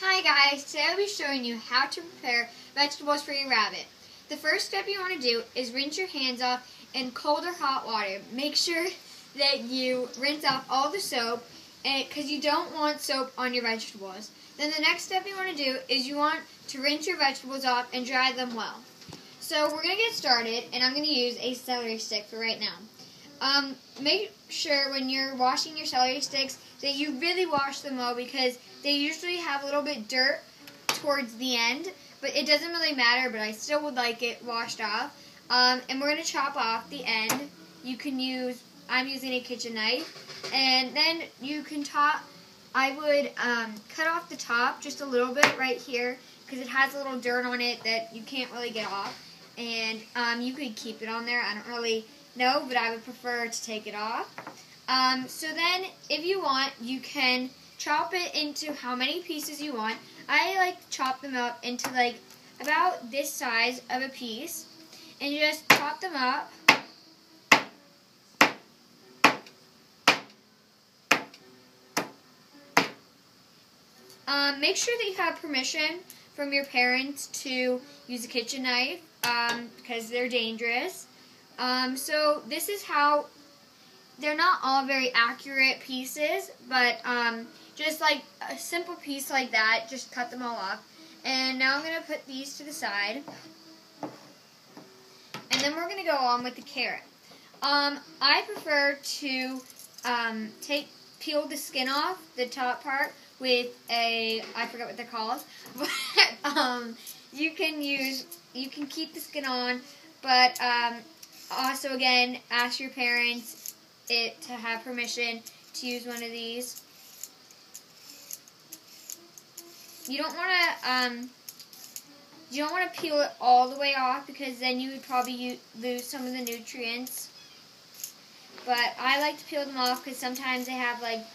Hi guys, today I'll be showing you how to prepare vegetables for your rabbit. The first step you want to do is rinse your hands off in cold or hot water. Make sure that you rinse off all the soap because you don't want soap on your vegetables. Then the next step you want to do is you want to rinse your vegetables off and dry them well. So we're going to get started, and I'm going to use a celery stick for right now. Make sure when you're washing your celery sticks that you really wash them well because they usually have a little bit dirt towards the end, but it doesn't really matter, but I still would like it washed off. And we're going to chop off the end. You can use, I'm using a kitchen knife, and then you can I would cut off the top just a little bit right here because it has a little dirt on it that you can't really get off, and you could keep it on there. I don't really know, but I would prefer to take it off. So then, if you want, you can chop it into how many pieces you want. I like to chop them up into like about this size of a piece, and you just chop them up. Make sure that you have permission from your parents to use a kitchen knife because they're dangerous. So this is how, they're not all very accurate pieces, but just like a simple piece like that, just cut them all off. And now I'm going to put these to the side. And then we're going to go on with the carrot. I prefer to peel the skin off, the top part, with I forget what they're called, but you can keep the skin on, but also again, ask your parents to have permission to use one of these. You don't want to peel it all the way off because then you would probably lose some of the nutrients. But I like to peel them off because sometimes they have like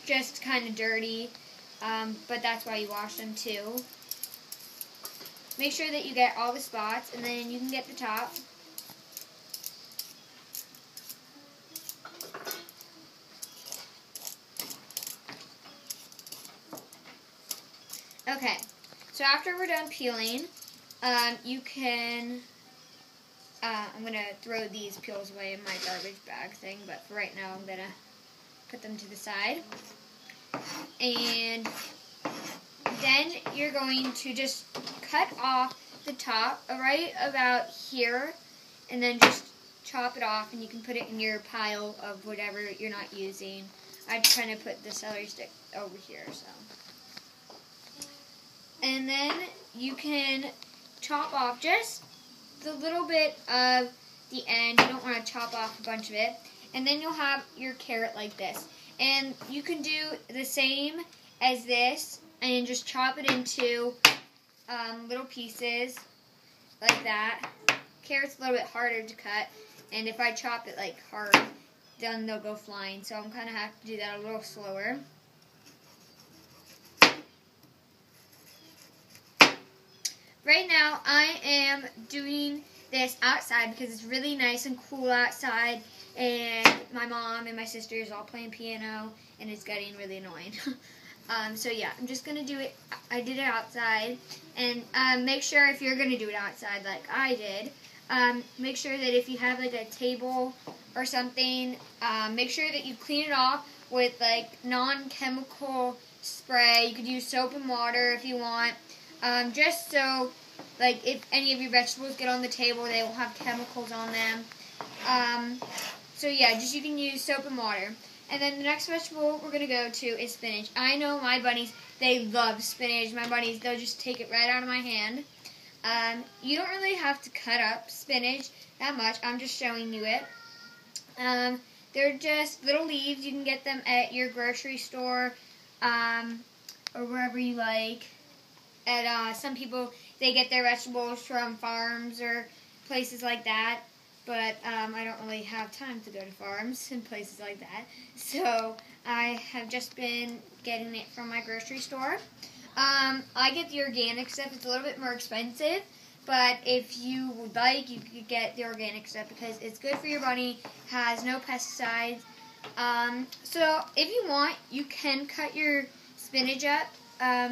just kind of dirty, but that's why you wash them too. Make sure that you get all the spots, and then you can get the top. Okay, so after we're done peeling, you can, I'm going to throw these peels away in my garbage bag thing, but for right now I'm going to put them to the side. And then you're going to just cut off the top right about here, and then just chop it off, and you can put it in your pile of whatever you're not using. I kind of put the celery stick over here, so. And then you can chop off just the little bit of the end. You don't want to chop off a bunch of it. And then you'll have your carrot like this. And you can do the same as this and just chop it into little pieces like that. Carrot's a little bit harder to cut, and if I chop it like hard, then they'll go flying. So I'm kind of have to do that a little slower. Right now, I am doing this outside because it's really nice and cool outside, and my mom and my sisters all playing piano, and it's getting really annoying. So yeah, I'm just going to do it. I did it outside, and make sure if you're going to do it outside like I did, make sure that if you have like a table or something, make sure that you clean it off with like non-chemical spray. You could use soap and water if you want. Just so, like, if any of your vegetables get on the table, they won't have chemicals on them. So yeah, just you can use soap and water. And then the next vegetable we're going to go to is spinach. I know my bunnies, they love spinach. My bunnies, they'll just take it right out of my hand. You don't really have to cut up spinach that much. I'm just showing you it. They're just little leaves. You can get them at your grocery store or wherever you like. And some people, they get their vegetables from farms or places like that. But I don't really have time to go to farms and places like that. So I have just been getting it from my grocery store. I get the organic stuff. It's a little bit more expensive. But if you would like, you could get the organic stuff because it's good for your bunny, has no pesticides. So if you want, you can cut your spinach up.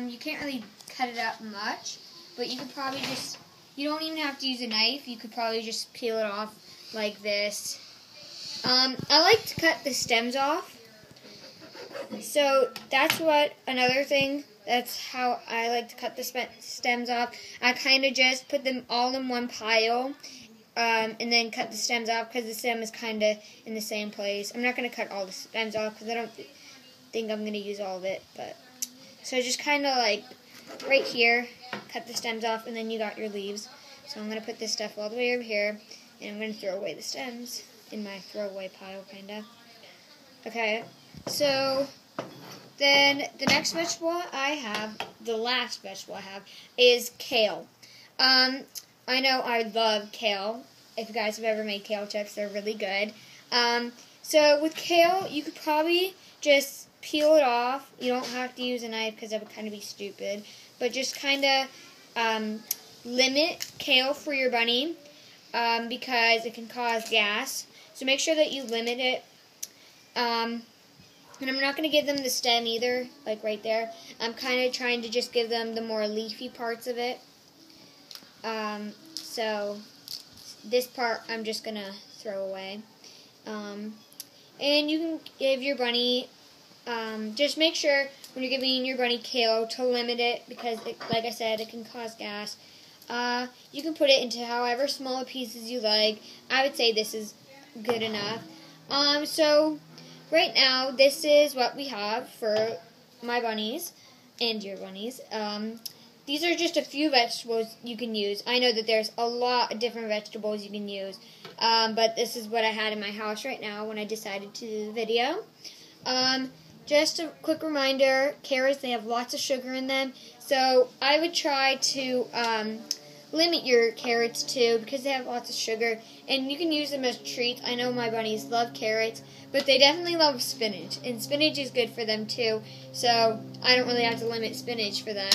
You can't really cut it up much, but you could probably just, you don't even have to use a knife. You could probably just peel it off like this. I like to cut the stems off. So that's another thing. That's how I like to cut the stems off. I kind of just put them all in one pile, and then cut the stems off because the stem is kind of in the same place. I'm not going to cut all the stems off because I don't think I'm going to use all of it. But so just kind of like right here, cut the stems off, and then you got your leaves. So I'm going to put this stuff all the way over here, and I'm going to throw away the stems in my throwaway pile, kind of. Okay, so then the next vegetable I have, the last vegetable I have, is kale. I know I love kale. If you guys have ever made kale chips, they're really good. So with kale, you could probably just peel it off. You don't have to use a knife because that would kind of be stupid. But just kind of limit kale for your bunny because it can cause gas. So make sure that you limit it. And I'm not going to give them the stem either, like right there. I'm kind of trying to just give them the more leafy parts of it. So this part I'm just going to throw away. And you can give your bunny, just make sure when you're giving your bunny kale to limit it because, like I said, it can cause gas. You can put it into however small pieces you like. I would say this is good enough. So right now, this is what we have for my bunnies and your bunnies. These are just a few vegetables you can use. I know that there's a lot of different vegetables you can use, but this is what I had in my house right now when I decided to do the video. Just a quick reminder, carrots, they have lots of sugar in them, so I would try to limit your carrots too because they have lots of sugar, and you can use them as treats. I know my bunnies love carrots, but they definitely love spinach, and spinach is good for them too, so I don't really have to limit spinach for them.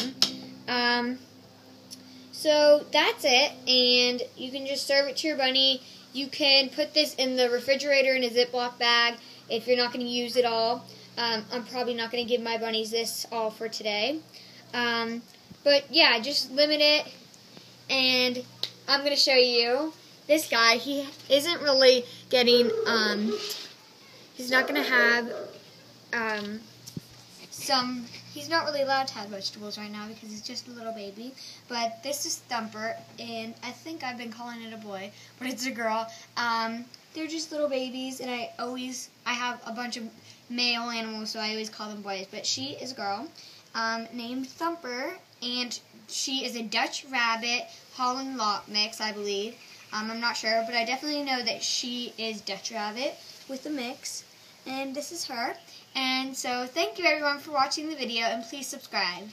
So that's it, and you can just serve it to your bunny. You can put this in the refrigerator in a Ziploc bag if you're not going to use it all. I'm probably not going to give my bunnies this all for today. But yeah, just limit it, and I'm going to show you this guy. He isn't really getting, he's not going to have, he's not really allowed to have vegetables right now because he's just a little baby. But this is Thumper, and I think I've been calling it a boy, but it's a girl. They're just little babies, and I have a bunch of male animals, so I always call them boys. But she is a girl, named Thumper, and she is a Dutch Rabbit Holland Lot mix, I believe. I'm not sure, but I definitely know that she is Dutch Rabbit with a mix. And this is her. And so thank you everyone for watching the video, and please subscribe.